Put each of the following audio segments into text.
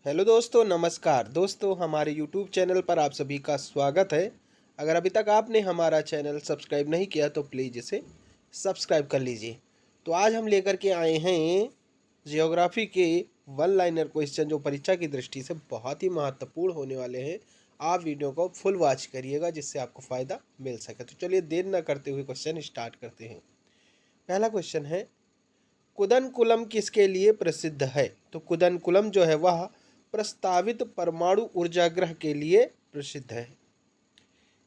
Hello दोस्तों, नमस्कार दोस्तों। हमारे यूट्यूब चैनल पर आप सभी का स्वागत है। अगर अभी तक आपने हमारा चैनल सब्सक्राइब नहीं किया तो प्लीज़ इसे सब्सक्राइब कर लीजिए। तो आज हम लेकर के आए हैं जियोग्राफी के वन लाइनर क्वेश्चन, जो परीक्षा की दृष्टि से बहुत ही महत्वपूर्ण होने वाले हैं। आप वीडियो को फुल वॉच करिएगा जिससे आपको फ़ायदा मिल सके। तो चलिए देर न करते हुए क्वेश्चन स्टार्ट करते हैं। पहला क्वेश्चन है, कुदनकुलम किसके लिए प्रसिद्ध है? तो कुदनकुलम जो है वह प्रस्तावित परमाणु ऊर्जागृह के लिए प्रसिद्ध है।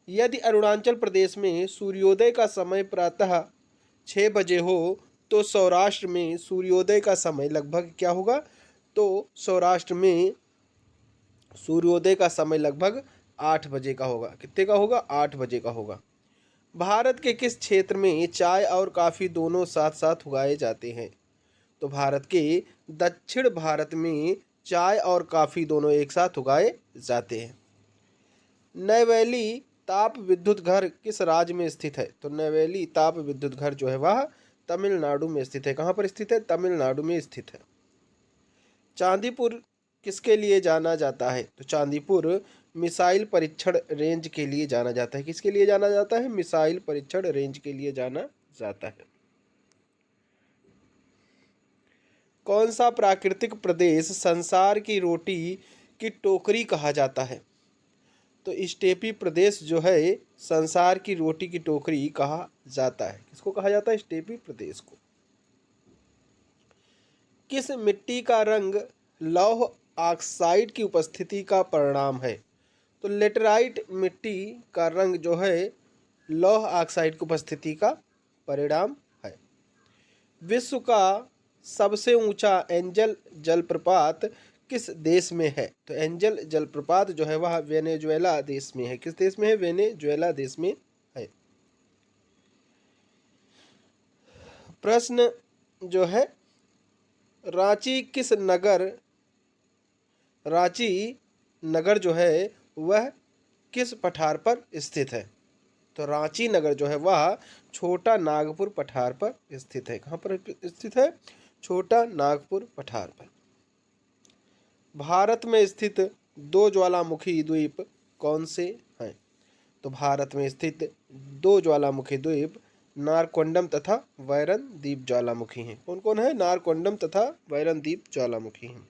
यदि अरुणाचल प्रदेश में सूर्योदय का समय प्रातः 6 बजे हो तो सौराष्ट्र में सूर्योदय का समय लगभग क्या होगा? तो सौराष्ट्र में सूर्योदय का समय लगभग 8 बजे का होगा। कितने का होगा? 8 बजे का होगा। भारत के किस क्षेत्र में चाय और कॉफ़ी दोनों साथ साथ उगाए जाते हैं? तो भारत के दक्षिण भारत में चाय और कॉफ़ी दोनों एक साथ उगाए जाते हैं। नैवेली ताप विद्युत घर किस राज्य में स्थित है? तो नैवेली ताप विद्युत घर जो है वह तमिलनाडु में स्थित है। कहाँ पर स्थित है? तमिलनाडु में स्थित है। चांदीपुर किसके लिए जाना जाता है? तो चांदीपुर मिसाइल परीक्षण रेंज के लिए जाना जाता है। किसके लिए जाना जाता है? मिसाइल परीक्षण रेंज के लिए जाना जाता है। कौन सा प्राकृतिक प्रदेश संसार की रोटी की टोकरी कहा जाता है? तो स्टेपी प्रदेश जो है संसार की रोटी की टोकरी कहा जाता है। किसको कहा जाता है? स्टेपी प्रदेश को। किस मिट्टी का रंग लौह ऑक्साइड की उपस्थिति का परिणाम है? तो लेटराइट मिट्टी का रंग जो है लौह ऑक्साइड की उपस्थिति का परिणाम है। विश्व का सबसे ऊंचा एंजल जलप्रपात किस देश में है? तो एंजल जलप्रपात जो है वह वेनेजुएला देश में है। किस देश में है? वेनेजुएला देश में है। प्रश्न जो है, रांची नगर जो है वह किस पठार पर स्थित है? तो रांची नगर जो है वह छोटा नागपुर पठार पर स्थित है। कहाँ पर स्थित है? छोटा नागपुर पठार पर। भारत में स्थित दो ज्वालामुखी द्वीप कौन से हैं? तो भारत में स्थित दो ज्वालामुखी द्वीप नारकोंडम तथा वैरन द्वीप ज्वालामुखी हैं। कौन कौन है? नारकोंडम तथा वैरन द्वीप ज्वालामुखी हैं।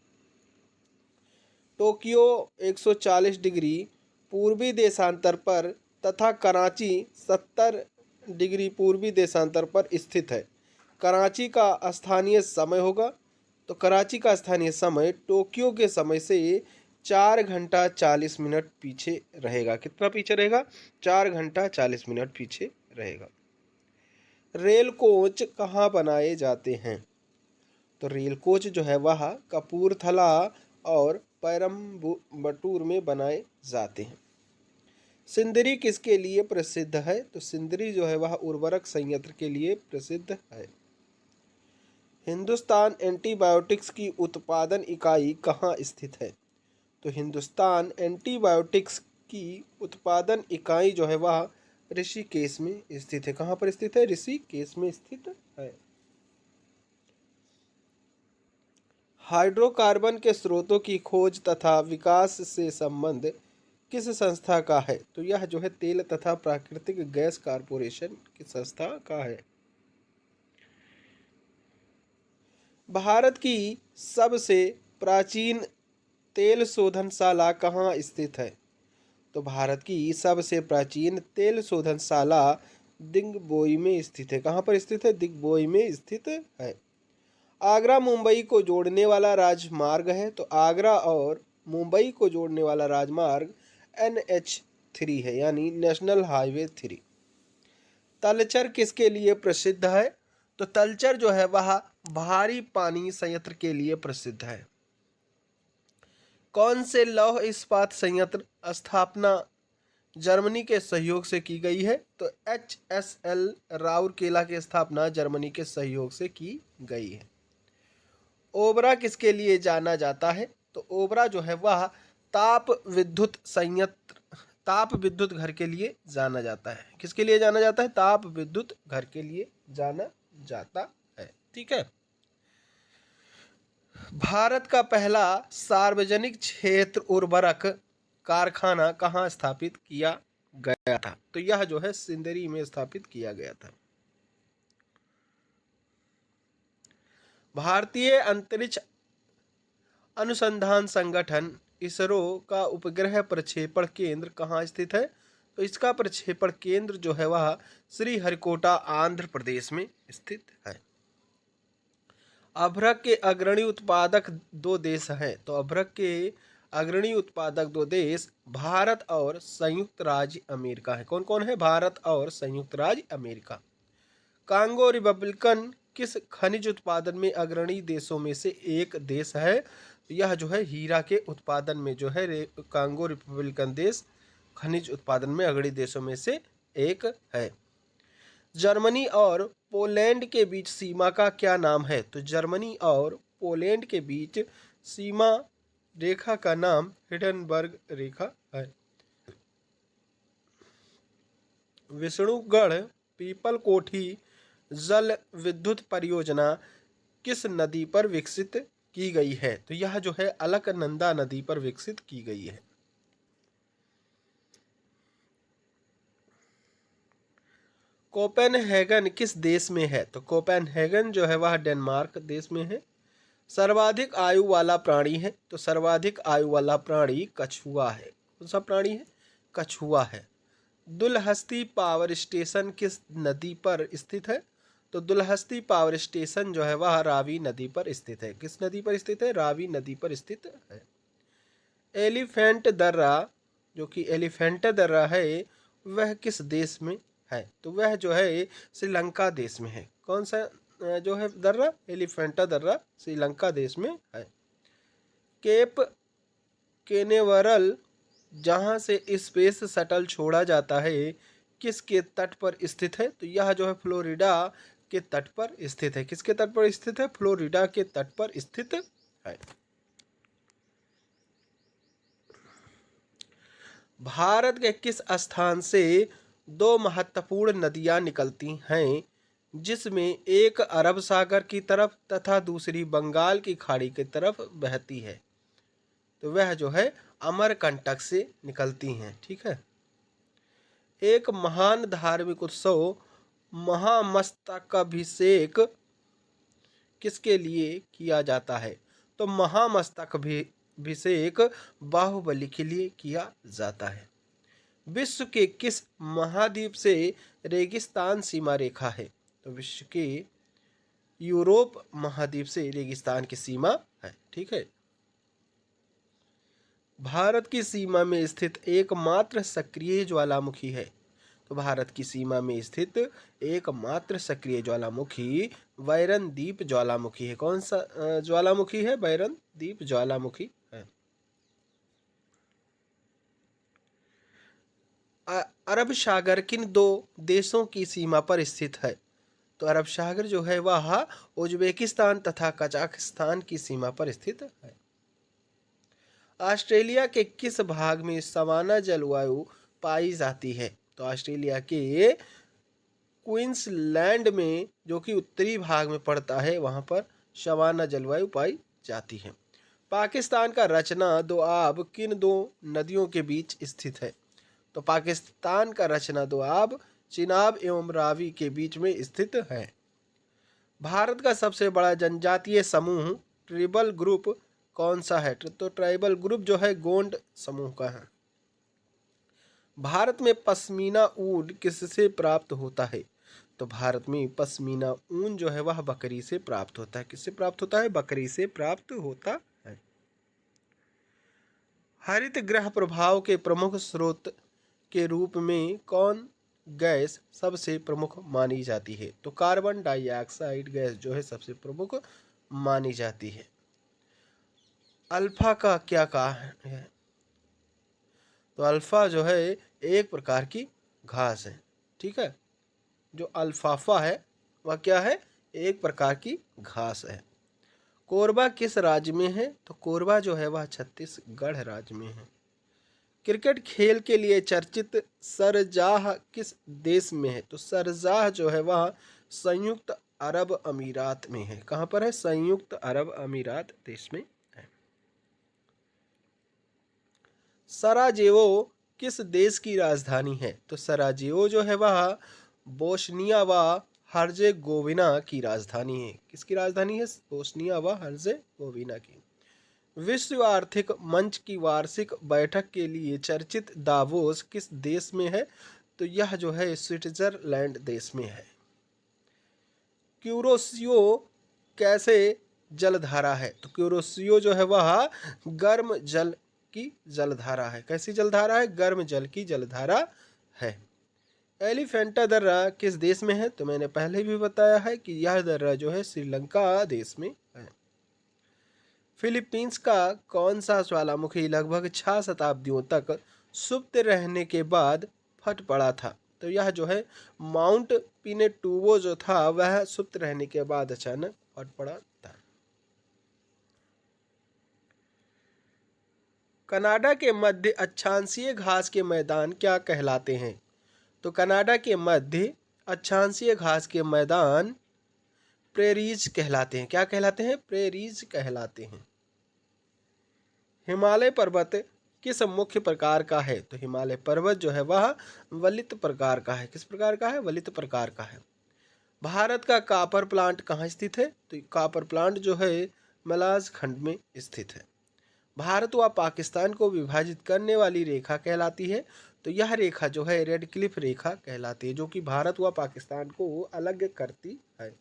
टोक्यो 140 डिग्री पूर्वी देशांतर पर तथा कराची 70 डिग्री पूर्वी देशांतर पर स्थित है। कराची का स्थानीय समय होगा, तो कराची का स्थानीय समय टोक्यो के समय से 4 घंटा 40 मिनट पीछे रहेगा। कितना पीछे रहेगा? 4 घंटा 40 मिनट पीछे रहेगा। रेल कोच कहाँ बनाए जाते हैं? तो रेल कोच जो है वह कपूरथला और पैरम्बटूर में बनाए जाते हैं। सिंदरी किसके लिए प्रसिद्ध है? तो सिंदरी जो है वह उर्वरक संयंत्र के लिए प्रसिद्ध है। हिंदुस्तान एंटीबायोटिक्स की उत्पादन इकाई कहाँ स्थित है? तो हिंदुस्तान एंटीबायोटिक्स की उत्पादन इकाई जो है वह ऋषिकेश में स्थित है। कहाँ पर स्थित है? ऋषिकेश में स्थित है। हाइड्रोकार्बन के स्रोतों की खोज तथा विकास से संबंध किस संस्था का है? तो यह जो है तेल तथा प्राकृतिक गैस कारपोरेशन की संस्था का है। भारत की सबसे प्राचीन तेल शोधनशाला कहाँ स्थित है? तो भारत की सबसे प्राचीन तेल शोधनशाला दिग्बोई में स्थित है। कहाँ पर स्थित है? दिग्बोई में स्थित है। आगरा मुंबई को जोड़ने वाला राजमार्ग है, तो आगरा और मुंबई को जोड़ने वाला राजमार्ग NH3 है, यानी नेशनल हाईवे 3। तलचर किसके लिए प्रसिद्ध है? तो तलचर जो है वह भारी पानी संयंत्र के लिए प्रसिद्ध है। कौन से लौह इस्पात संयंत्र स्थापना जर्मनी के सहयोग से की गई है? तो HSL राउरकेला की स्थापना जर्मनी के सहयोग से की गई है। ओबरा किसके लिए जाना जाता है? तो ओबरा जो है वह ताप विद्युत घर के लिए जाना जाता है। किसके लिए जाना जाता है? ताप विद्युत घर के लिए जाना जाता है। ठीक है। भारत का पहला सार्वजनिक क्षेत्र उर्वरक कारखाना कहाँ स्थापित किया गया था? तो यह जो है सिंदरी में स्थापित किया गया था। भारतीय अंतरिक्ष अनुसंधान संगठन इसरो का उपग्रह प्रक्षेपण केंद्र कहाँ स्थित है? तो इसका प्रक्षेपण केंद्र जो है वह श्रीहरिकोटा आंध्र प्रदेश में स्थित है। अभ्रक के अग्रणी उत्पादक दो देश हैं। तो अभ्रक के अग्रणी उत्पादक दो देश भारत और संयुक्त राज्य अमेरिका है। कौन कौन है? भारत और संयुक्त राज्य अमेरिका। कांगो रिपब्लिकन किस खनिज उत्पादन में अग्रणी देशों में से एक देश है? यह जो है हीरा के उत्पादन में जो है कांगो रिपब्लिकन देश खनिज उत्पादन में अग्रणी देशों में से एक है। जर्मनी और पोलैंड के बीच सीमा का क्या नाम है? तो जर्मनी और पोलैंड के बीच सीमा रेखा का नाम हिंडनबर्ग रेखा है। विष्णुगढ़ पीपल कोठी जल विद्युत परियोजना किस नदी पर विकसित की गई है? तो यह जो है अलकनंदा नदी पर विकसित की गई है। कोपेनहेगन किस देश में है? तो कोपेनहेगन जो है वह डेनमार्क देश में है। सर्वाधिक आयु वाला प्राणी है? तो सर्वाधिक आयु वाला प्राणी कछुआ है। कौन सा प्राणी है? कछुआ है। दुलहस्ती पावर स्टेशन किस नदी पर स्थित है? तो दुलहस्ती पावर स्टेशन जो है वह रावी नदी पर स्थित है। किस नदी पर स्थित है? रावी नदी पर स्थित है। एलिफेंट दर्रा जो कि एलिफेंट दर्रा है वह किस देश में है? तो वह जो है श्रीलंका देश में है। कौन सा जो है दर्रा? एलिफेंटा दर्रा श्रीलंका देश में है। केप केनेवरल जहाँ से स्पेस शटल छोड़ा जाता है किसके तट पर स्थित है? तो यह जो है फ्लोरिडा के तट पर स्थित है। किसके तट पर स्थित है? फ्लोरिडा के तट पर स्थित है। भारत के किस स्थान से दो महत्वपूर्ण नदियां निकलती हैं जिसमें एक अरब सागर की तरफ तथा दूसरी बंगाल की खाड़ी की तरफ बहती है? तो वह जो है अमरकंटक से निकलती हैं। ठीक है। एक महान धार्मिक उत्सव महामस्तकाभिषेक किसके लिए किया जाता है? तो महामस्तकाभिषेक बाहुबली के लिए किया जाता है। विश्व के किस महाद्वीप से रेगिस्तान सीमा रेखा है? तो विश्व के यूरोप महाद्वीप से रेगिस्तान की सीमा है। ठीक है। भारत की सीमा में स्थित एकमात्र सक्रिय ज्वालामुखी है? तो भारत की सीमा में स्थित एकमात्र सक्रिय ज्वालामुखी बैरन द्वीप ज्वालामुखी है। कौन सा ज्वालामुखी है? बैरन द्वीप ज्वालामुखी है। अरब सागर किन दो देशों की सीमा पर स्थित है? तो अरब सागर जो है वह उज्बेकिस्तान तथा कजाकिस्तान की सीमा पर स्थित है। ऑस्ट्रेलिया के किस भाग में सवाना जलवायु पाई जाती है? तो ऑस्ट्रेलिया के क्वींसलैंड में जो कि उत्तरी भाग में पड़ता है वहां पर सवाना जलवायु पाई जाती है। पाकिस्तान का रचना दोआब किन दो नदियों के बीच स्थित है? तो पाकिस्तान का रचना दोआब चिनाब एवं रावी के बीच में स्थित है। भारत का सबसे बड़ा जनजातीय समूह ट्राइबल ग्रुप कौन सा है? तो ट्राइबल ग्रुप जो है गोंड समूह का है। भारत में पश्मीना ऊन किससे प्राप्त होता है? तो भारत में पश्मीना ऊन जो है वह बकरी से प्राप्त होता है। किससे प्राप्त होता है? बकरी से प्राप्त होता है। हरित गृह प्रभाव के प्रमुख स्रोत के रूप में कौन गैस सबसे प्रमुख मानी जाती है? तो कार्बन डाइऑक्साइड गैस जो है सबसे प्रमुख मानी जाती है। अल्फा का क्या कारण है? तो अल्फा जो है एक प्रकार की घास है। ठीक है। जो अल्फाफा है वह क्या है? एक प्रकार की घास है। कोरबा किस राज्य में है? तो कोरबा जो है वह छत्तीसगढ़ राज्य में है। क्रिकेट खेल के लिए चर्चित सरजाह किस देश में है? तो सरजाह जो है वह संयुक्त अरब अमीरात में है। कहाँ पर है? संयुक्त अरब अमीरात देश में है। सराजेवो किस देश की राजधानी है? तो सराजेवो जो है वह बोस्निया व हर्जेगोविना की राजधानी है। किसकी राजधानी है? बोस्निया व हर्जेगोविना की। विश्व आर्थिक मंच की वार्षिक बैठक के लिए चर्चित दावोस किस देश में है? तो यह जो है स्विट्जरलैंड देश में है। क्यूरोसियो कैसे जलधारा है? तो क्यूरोसियो जो है वह गर्म जल की जलधारा है। कैसी जलधारा है? गर्म जल की जलधारा है। एलिफेंटा दर्रा किस देश में है? तो मैंने पहले भी बताया है कि यह दर्रा जो है श्रीलंका देश में है। फिलीपींस का कौन सा ज्वालामुखी लगभग 6 शताब्दियों तक सुप्त रहने के बाद फट पड़ा था? तो यह जो है माउंट पिनेटुबो जो था वह सुप्त रहने के बाद अचानक फट पड़ा था। कनाडा के मध्य अक्षांशीय घास के मैदान क्या कहलाते हैं? तो कनाडा के मध्य अक्षांशीय घास के मैदान प्रेरीज कहलाते हैं। क्या कहलाते हैं? प्रेरीज कहलाते हैं। हिमालय पर्वत किस मुख्य प्रकार का है? तो हिमालय पर्वत जो है वह वलित प्रकार का है। किस प्रकार का है? वलित प्रकार का है। भारत का कॉपर प्लांट कहाँ स्थित है? तो कॉपर प्लांट जो है मलाज खंड में स्थित है। भारत व पाकिस्तान को विभाजित करने वाली रेखा कहलाती है। तो यह रेखा जो है रेड क्लिफ रेखा कहलाती है, जो कि भारत व पाकिस्तान को अलग करती है।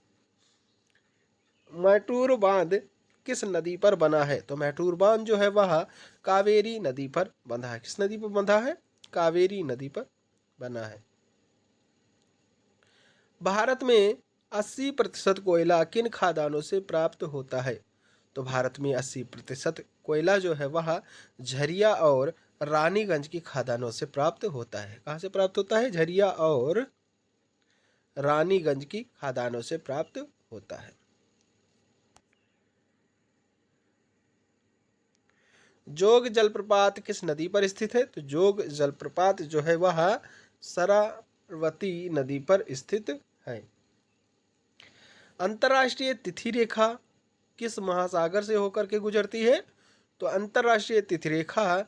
मैटूर बांध किस नदी पर बना है? तो मैटूर बांध जो है वह कावेरी नदी पर बंधा है। किस नदी पर बंधा है? कावेरी नदी पर बना है। भारत में 80% कोयला किन खदानों से प्राप्त होता है? तो भारत में 80% कोयला जो है वह झरिया और रानीगंज की खदानों से प्राप्त होता है। कहाँ से प्राप्त होता है? झरिया और रानीगंज की खदानों से प्राप्त होता है। जोग जलप्रपात किस नदी पर स्थित है? तो जोग जलप्रपात जो है वह शरावती नदी पर स्थित है। अंतर्राष्ट्रीय तिथि रेखा किस महासागर से होकर के गुजरती है? तो अंतर्राष्ट्रीय तिथि रेखा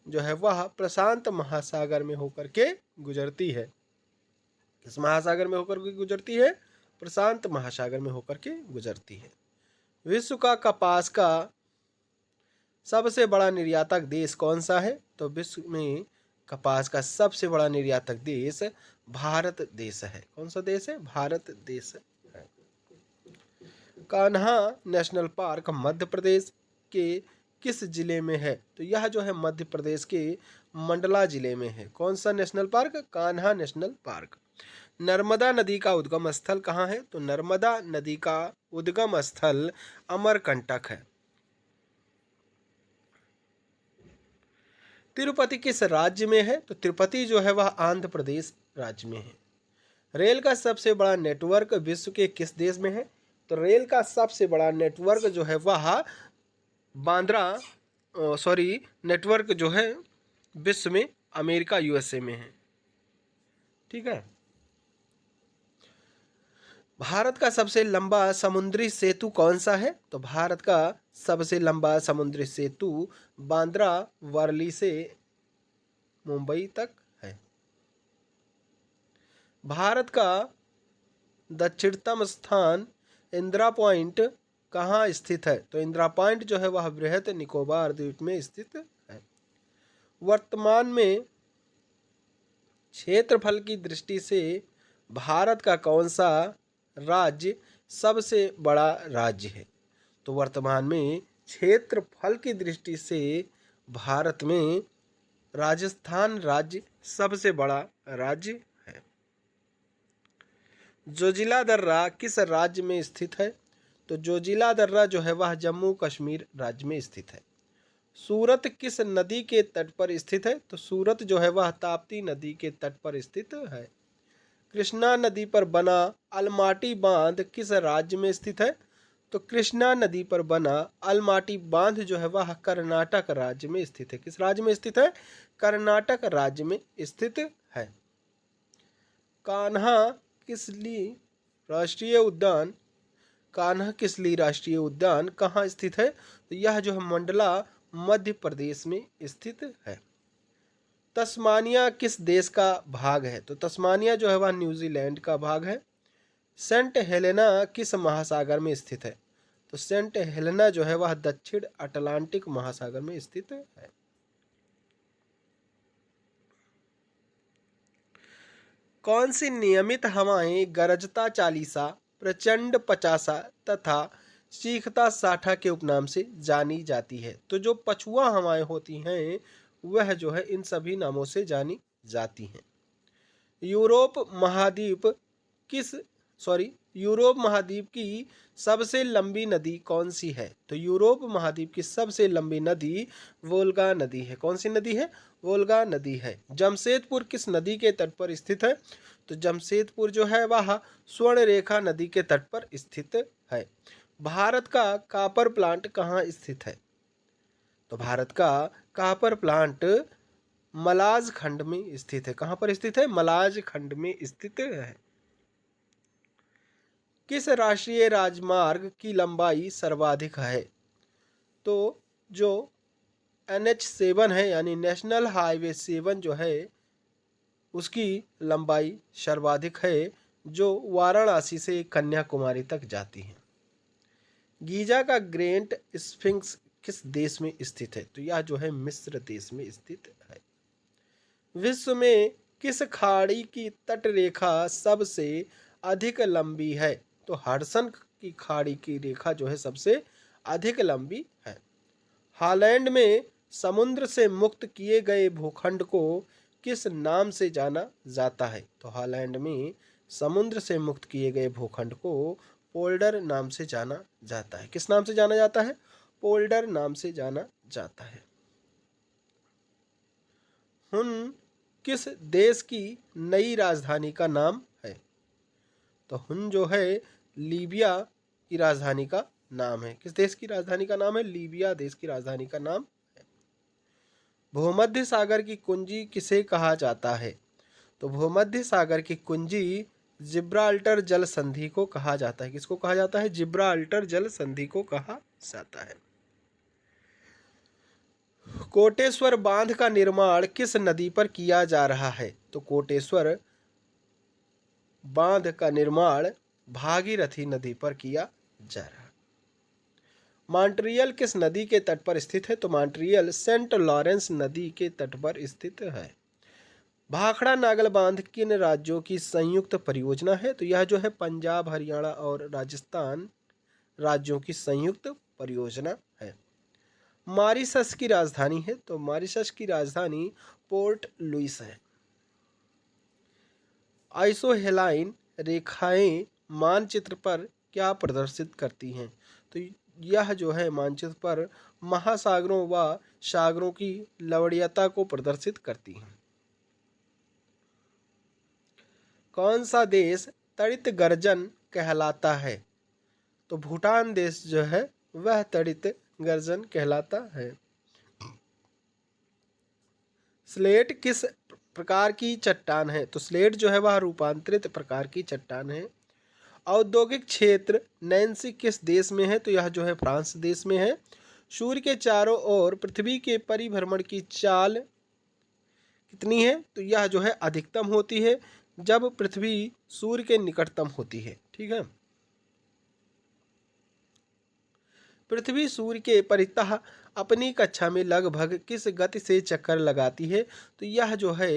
जो है वह प्रशांत महासागर में होकर के गुजरती है। किस महासागर में होकर के गुजरती है? प्रशांत महासागर में होकर के गुजरती है। विश्व का कपास का सबसे बड़ा निर्यातक देश कौन सा है? तो विश्व में कपास का सबसे बड़ा निर्यातक देश भारत देश है। कौन सा देश है? भारत देश है। कान्हा नेशनल पार्क मध्य प्रदेश के किस जिले में है? तो यह जो है मध्य प्रदेश के मंडला जिले में है। कौन सा national park? Kanha national park. Narmada नदी का उद्गम स्थल कहाँ है? तो नर्मदा नदी का उद्गम स्थल अमरकंटक है। तिरुपति किस राज्य में है? तो तिरुपति जो है वह आंध्र प्रदेश राज्य में है। रेल का सबसे बड़ा नेटवर्क विश्व के किस देश में है? तो रेल का सबसे बड़ा नेटवर्क जो है वह नेटवर्क जो है विश्व में अमेरिका यूएसए में है। ठीक है। भारत का सबसे लंबा समुद्री सेतु कौन सा है? तो भारत का सबसे लंबा समुद्री सेतु बांद्रा वर्ली से मुंबई तक है। भारत का दक्षिणतम स्थान इंदिरा पॉइंट कहाँ स्थित है? तो इंदिरा पॉइंट जो है वह बृहद निकोबार द्वीप में स्थित है। वर्तमान में क्षेत्रफल की दृष्टि से भारत का कौन सा राज्य सबसे बड़ा राज्य है? तो वर्तमान में क्षेत्रफल की दृष्टि से भारत में राजस्थान राज्य सबसे बड़ा राज्य है। जोजिला दर्रा किस राज्य में स्थित है? तो जोजिला दर्रा जो है वह जम्मू कश्मीर राज्य में स्थित है। सूरत किस नदी के तट पर स्थित है? तो सूरत जो है वह ताप्ती नदी के तट पर स्थित है। कृष्णा नदी पर बना अलमाटी बांध किस राज्य में स्थित है? तो कृष्णा नदी पर बना अलमाटी बांध जो है वह कर्नाटक राज्य में स्थित है। किस राज्य में स्थित है? कर्नाटक राज्य में स्थित है। कान्हा किसली राष्ट्रीय उद्यान कान्हा किसली राष्ट्रीय उद्यान कहाँ स्थित है? तो यह जो है मंडला मध्य प्रदेश में स्थित है। तस्मानिया किस देश का भाग है? तो तस्मानिया जो है वह न्यूजीलैंड का भाग है। सेंट हेलेना किस महासागर में स्थित है? तो सेंट हेलेना जो है वह दक्षिण अटलांटिक महासागर में स्थित है। कौन सी नियमित हवाएं गरजता चालीसा, प्रचंड पचासा तथा चीखता साठा के उपनाम से जानी जाती है? तो जो पछुआ हवाएं होती हैं वह जो है इन सभी नामों से जानी जाती हैं। यूरोप महाद्वीप किस यूरोप महाद्वीप की सबसे लंबी नदी कौन सी है? तो यूरोप महाद्वीप की सबसे लंबी नदी वोल्गा नदी है। कौन सी नदी है? वोल्गा नदी है। जमशेदपुर किस नदी के तट पर स्थित है? तो जमशेदपुर जो है वह स्वर्ण रेखा नदी के तट पर स्थित है। भारत का कॉपर प्लांट कहाँ स्थित है? तो भारत का कॉपर प्लांट मलाज खंड में स्थित है। कहाँ पर स्थित है? मलाज खंड में स्थित है। किस राष्ट्रीय राजमार्ग की लंबाई सर्वाधिक है? तो जो NH7 है यानी नेशनल हाईवे 7 जो है उसकी लंबाई सर्वाधिक है, जो वाराणसी से कन्याकुमारी तक जाती है। गीजा का ग्रेट स्फिंक्स किस देश में स्थित है? तो यह जो है मिस्र देश में स्थित है। विश्व में किस खाड़ी की तट रेखा सबसे अधिक लंबी है? तो हडसन की खाड़ी की रेखा जो है सबसे अधिक लंबी है। हॉलैंड में समुद्र से मुक्त किए गए भूखंड को किस नाम से जाना जाता है? तो हॉलैंड में समुद्र से मुक्त किए गए भूखंड को पोल्डर नाम से जाना जाता है। किस नाम से जाना जाता है? पोल्डर नाम से जाना जाता है। हुन किस देश की नई राजधानी का नाम है? तो हुन जो है लीबिया की राजधानी का नाम है। किस देश की राजधानी का नाम है? लीबिया देश की राजधानी का नाम है। भूमध्य सागर की कुंजी किसे कहा जाता है? तो भूमध्य सागर की कुंजी जिब्राल्टर जल संधि को कहा जाता है। किसको कहा जाता है? जिब्राल्टर जल संधि को कहा जाता है। कोटेश्वर बांध का निर्माण किस नदी पर किया जा रहा है? तो कोटेश्वर बांध का निर्माण भागीरथी नदी पर किया जा रहा है। मॉन्ट्रियल किस नदी के तट पर स्थित है? तो मॉन्ट्रियल सेंट लॉरेंस नदी के तट पर स्थित है। भाखड़ा नागल बांध किन राज्यों की संयुक्त परियोजना है? तो यह जो है पंजाब, हरियाणा और राजस्थान राज्यों की संयुक्त परियोजना है। मॉरिशस की राजधानी है? तो मॉरिशस की राजधानी पोर्ट लुइस है। आइसोहेलाइन रेखाएं मानचित्र पर क्या प्रदर्शित करती हैं? तो यह जो है मानचित्र पर महासागरों व सागरों की लवणीयता को प्रदर्शित करती हैं। कौन सा देश तड़ित गर्जन कहलाता है? तो भूटान देश जो है वह तड़ित गर्जन कहलाता है। स्लेट किस प्रकार की चट्टान है? तो स्लेट जो है वह रूपांतरित प्रकार की चट्टान है। औद्योगिक क्षेत्र नैन्सी किस देश में है? तो यह जो है फ्रांस देश में है। सूर्य के चारों ओर पृथ्वी के परिभ्रमण की चाल कितनी है? तो यह जो है अधिकतम होती है जब पृथ्वी सूर्य के निकटतम होती है। ठीक है। पृथ्वी सूर्य के परितः अपनी कक्षा में लगभग किस गति से चक्कर लगाती है? तो यह जो है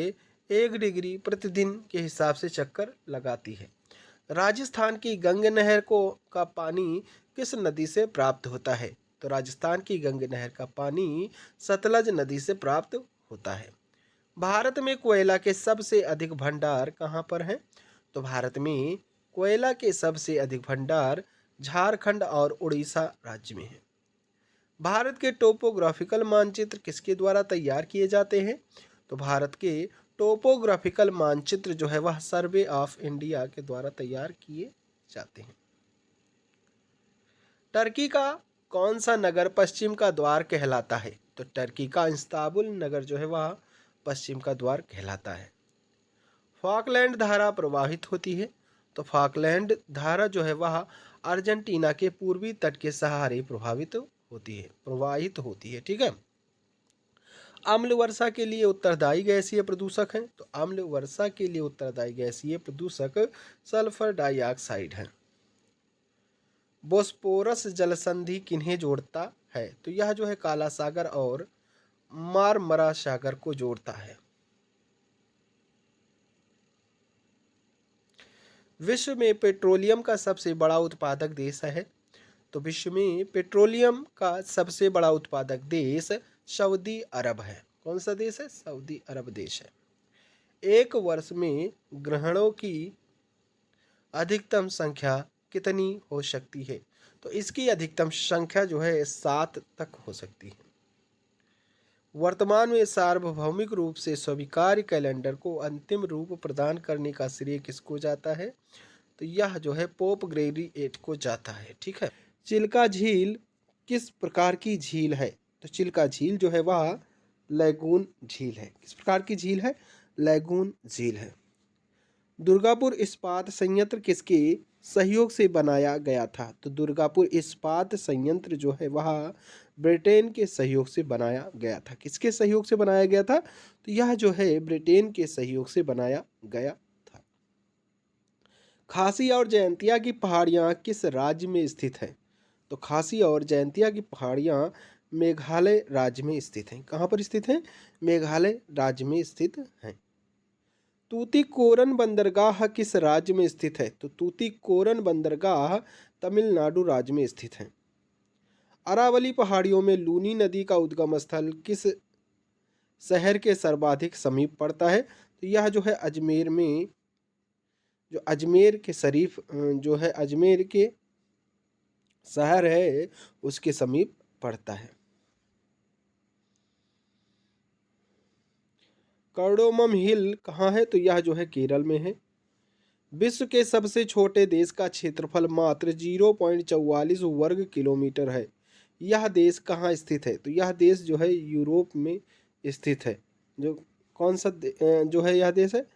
1 डिग्री प्रतिदिन के हिसाब से चक्कर लगाती है। राजस्थान की गंगा नहर का पानी किस नदी से प्राप्त होता है? तो राजस्थान की गंगा नहर का पानी सतलज नदी से प्राप्त होता है। भारत में कोयला के सबसे अधिक भंडार कहाँ पर हैं? तो भारत में कोयला के सबसे अधिक भंडार झारखंड और उड़ीसा राज्य में है। भारत के टोपोग्राफिकल मानचित्र किसके द्वारा तैयार किए जाते हैं? तो भारत के टोपोग्राफिकल मानचित्र जो है वह सर्वे ऑफ इंडिया के द्वारा तैयार किए जाते हैं। टर्की का कौन सा नगर पश्चिम का द्वार कहलाता है? तो टर्की का इस्तांबुल नगर जो है वह पश्चिम का द्वार कहलाता है। फॉकलैंड धारा प्रवाहित होती है? तो फॉकलैंड धारा जो है वह अर्जेंटीना के पूर्वी तट के सहारे प्रवाहित होती है। ठीक है। अम्ल वर्षा के लिए उत्तरदायी गैसीय प्रदूषक हैं, तो अम्ल वर्षा के लिए उत्तरदायी गैसीय प्रदूषक सल्फर डाइऑक्साइड है। बोस्पोरस जलसंधि किन्हें जोड़ता है, तो यह जो है काला सागर और मारमरा सागर को जोड़ता है। विश्व में पेट्रोलियम का सबसे बड़ा उत्पादक देश है, तो विश्व में पेट्रोलियम का सबसे बड़ा उत्पादक देश सऊदी अरब है। कौन सा देश है? सऊदी अरब देश है। एक वर्ष में ग्रहणों की अधिकतम संख्या कितनी हो सकती है, तो इसकी अधिकतम संख्या जो है 7 तक हो सकती है। वर्तमान में सार्वभौमिक रूप से स्वीकार्य कैलेंडर को अंतिम रूप प्रदान करने का श्रेय किसको जाता है, तो यह जो है पोप ग्रेगरी 8 को जाता है। ठीक है। चिल्का झील किस प्रकार की झील है, तो चिल्का झील जो है वह लैगून झील है। किस प्रकार की झील है? लैगून झील है। दुर्गापुर इस्पात संयंत्र किसके सहयोग से बनाया गया था, तो दुर्गापुर इस्पात संयंत्र जो है वह ब्रिटेन के सहयोग से बनाया गया था। किसके सहयोग से बनाया गया था, तो यह जो है ब्रिटेन के सहयोग से बनाया गया था। खासी और जयंतिया की पहाड़ियाँ किस राज्य में स्थित हैं, तो खासी और जयंतिया की पहाड़ियाँ मेघालय राज्य में स्थित हैं। कहाँ पर स्थित हैं? मेघालय राज्य में स्थित हैं। तूतीकोरन बंदरगाह किस राज्य में स्थित है, तो तूतीकोरन बंदरगाह तमिलनाडु राज्य में स्थित है। अरावली पहाड़ियों में लूनी नदी का उद्गम स्थल किस शहर के सर्वाधिक समीप पड़ता है, तो यह जो है अजमेर में, जो अजमेर के शरीफ जो है अजमेर के शहर है उसके समीप पड़ता है। कार्डोमम हिल कहाँ है, तो यह जो है केरल में है। विश्व के सबसे छोटे देश का क्षेत्रफल मात्र 0.44 वर्ग किलोमीटर है। यह देश कहाँ स्थित है, तो यह देश जो है यूरोप में स्थित है। जो कौन सा जो है यह देश है?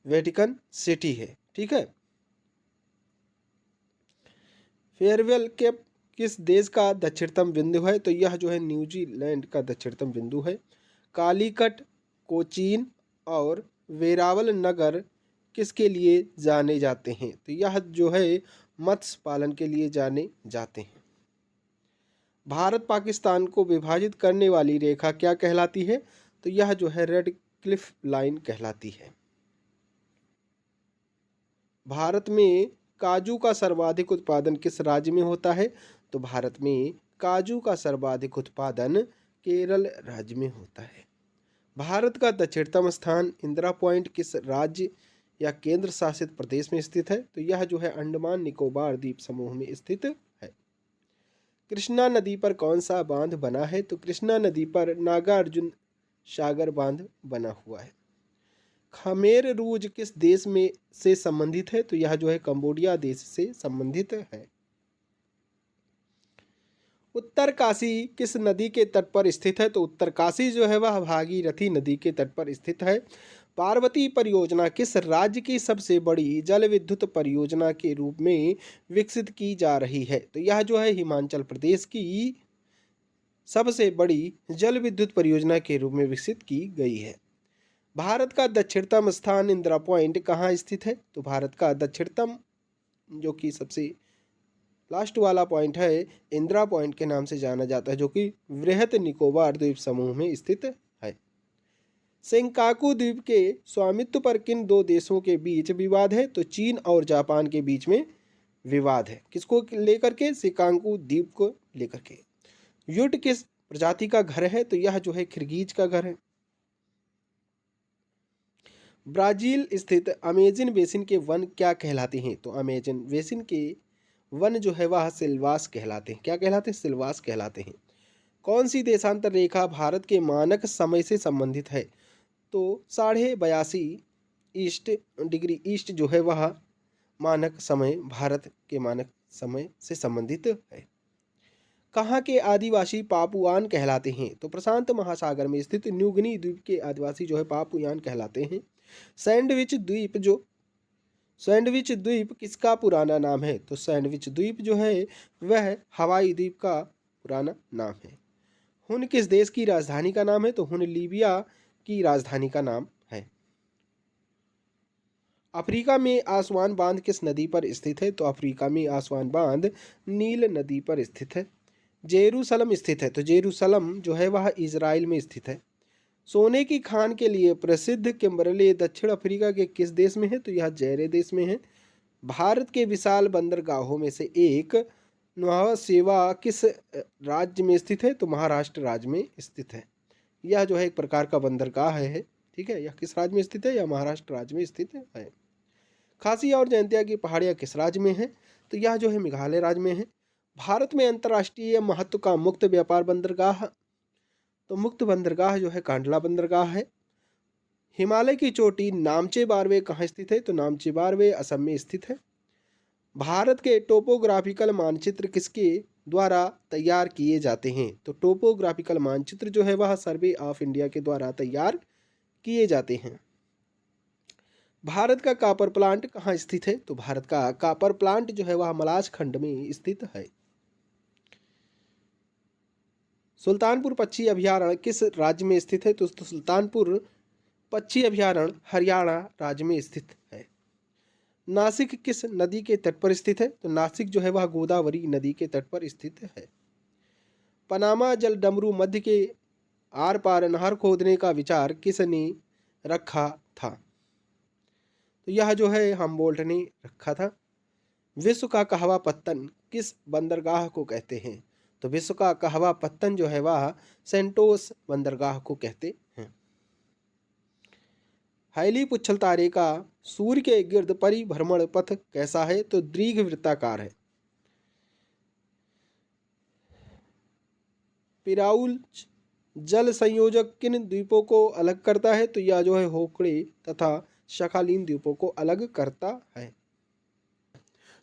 वेटिकन सिटी है। ठीक है। फेयरवेल केप किस देश का दक्षिणतम बिंदु है, तो यह जो है न्यूजीलैंड का दक्षिणतम बिंदु है। कालीकट, कोचीन और वेरावल नगर किसके लिए जाने जाते हैं, तो यह जो है मत्स्य पालन के लिए जाने जाते हैं। भारत पाकिस्तान को विभाजित करने वाली रेखा क्या कहलाती है, तो यह जो है रेड क्लिफ लाइन कहलाती है। भारत में काजू का सर्वाधिक उत्पादन किस राज्य में होता है, तो भारत में काजू का सर्वाधिक उत्पादन केरल राज्य में होता है। भारत का दक्षिणतम स्थान इंदिरा पॉइंट किस राज्य या केंद्र शासित प्रदेश में स्थित है, तो यह जो है अंडमान निकोबार द्वीप समूह में स्थित है। कृष्णा नदी पर कौन सा बांध बना है, तो कृष्णा नदी पर नागार्जुन सागर बांध बना हुआ है। खमेर रूज किस देश में से संबंधित है, तो यह जो है कंबोडिया देश से संबंधित है। उत्तरकाशी किस नदी के तट पर स्थित है, तो उत्तरकाशी जो है वह भागीरथी नदी के तट पर स्थित है। पार्वती परियोजना किस राज्य की सबसे बड़ी जल विद्युत परियोजना के रूप में विकसित की जा रही है, तो यह जो है हिमाचल प्रदेश की सबसे बड़ी जल विद्युत परियोजना के रूप में विकसित की गई है। भारत का दक्षिणतम स्थान इंदिरा पॉइंट कहाँ स्थित है, तो भारत का दक्षिणतम जो कि सबसे लास्ट वाला पॉइंट है इंदिरा पॉइंट के नाम से जाना जाता है, जो कि वृहत निकोबार द्वीप समूह में स्थित है। सेंकाकू द्वीप के स्वामित्व पर किन दो देशों के बीच विवाद है, तो चीन और जापान के बीच में विवाद है। किसको लेकर के? सेंकाकू द्वीप को लेकर के। युट किस प्रजाति का घर है, तो यह जो है खिरगीज का घर है। ब्राजील स्थित अमेजन बेसिन के वन क्या कहलाते हैं, तो अमेजन बेसिन के वन जो है वह सिल्वास कहलाते हैं। क्या कहलाते हैं? सिल्वास कहलाते हैं। कौन सी देशांतर रेखा भारत के मानक समय से संबंधित है, तो 82.5 डिग्री ईस्ट जो है वह मानक समय भारत के मानक समय से संबंधित है। कहाँ के आदिवासी पापुआन कहलाते हैं, तो प्रशांत महासागर में स्थित न्यूगिनी द्वीप के आदिवासी जो है पापुआन कहलाते हैं। सैंडविच द्वीप जो सैंडविच द्वीप किसका पुराना नाम है? तो सैंडविच द्वीप जो है वह हवाई द्वीप का पुराना नाम है। हुन किस देश की राजधानी का नाम है? तो हुन लीबिया की राजधानी का नाम है। अफ्रीका में आसवान बांध किस नदी पर स्थित है? तो अफ्रीका में आसवान बांध नील नदी पर स्थित है। जेरूसलम स्थित है, तो जेरूसलम जो है वह इजराइल में स्थित है। सोने की खान के लिए प्रसिद्ध किम्बरले दक्षिण अफ्रीका के किस देश में है? तो यह जैरे देश में है। भारत के विशाल बंदरगाहों में से एक नौवा सेवा किस राज्य में स्थित है? तो महाराष्ट्र राज्य में स्थित है। यह जो है एक प्रकार का बंदरगाह है। ठीक है, यह किस राज्य में स्थित है? यह महाराष्ट्र राज्य में स्थित है। खासी और जयंतिया की पहाड़ियाँ किस राज्य में है? तो यह जो है मेघालय राज्य में है। भारत में अंतर्राष्ट्रीय महत्व का मुक्त व्यापार बंदरगाह, तो मुक्त बंदरगाह जो है कांडला बंदरगाह है। हिमालय की चोटी नामचे बारवे कहाँ स्थित है? तो नामचे बारवे असम में स्थित है। भारत के टोपोग्राफिकल मानचित्र किसके द्वारा तैयार किए जाते हैं? तो टोपोग्राफिकल मानचित्र जो है वह सर्वे ऑफ इंडिया के द्वारा तैयार किए जाते हैं। भारत का कॉपर प्लांट कहाँ स्थित है? तो भारत का कॉपर प्लांट जो है वह मलाज खंड में स्थित है। सुल्तानपुर पक्षी अभयारण्य किस राज्य में स्थित है? तो सुल्तानपुर पक्षी अभयारण्य हरियाणा राज्य में स्थित है। नासिक किस नदी के तट पर स्थित है? तो नासिक जो है वह गोदावरी नदी के तट पर स्थित है। पनामा जल डमरू मध्य के आर पार नहर खोदने का विचार किसने रखा था? तो यह जो है हमबोल्ट ने रखा था। विश्व का कहवा पत्तन किस बंदरगाह को कहते हैं? तो विश्व का कहवा पत्तन जो है वह सेंटोस बंदरगाह को कहते हैं। हाईली पुच्छल तारे का सूर्य के गिर्द परिभ्रमण पथ कैसा है? तो दीर्घवृत्ताकार है। पिराउल जल संयोजक किन द्वीपों को अलग करता है? तो यह जो है होकड़े तथा शखालीन द्वीपों को अलग करता है।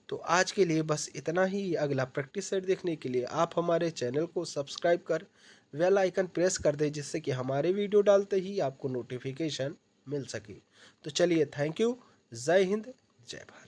तो आज के लिए बस इतना ही। अगला प्रैक्टिस सेट देखने के लिए आप हमारे चैनल को सब्सक्राइब कर बेल आइकन प्रेस कर दें, जिससे कि हमारे वीडियो डालते ही आपको नोटिफिकेशन मिल सके। तो चलिए, थैंक यू। जय हिंद, जय भारत।